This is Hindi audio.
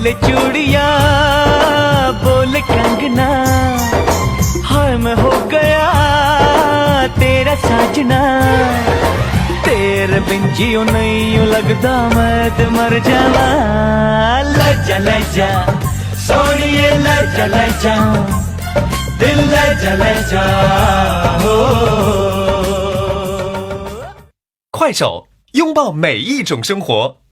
बोले चूड़िया बोले कंगना, हाय मैं हो गया तेरा साजना। तेरे बिन जियो नहीं लगदा मैं ते मर जावा। ले जा सोनिए ले जा, दिल ले जा हो।快手，拥抱每一种生活。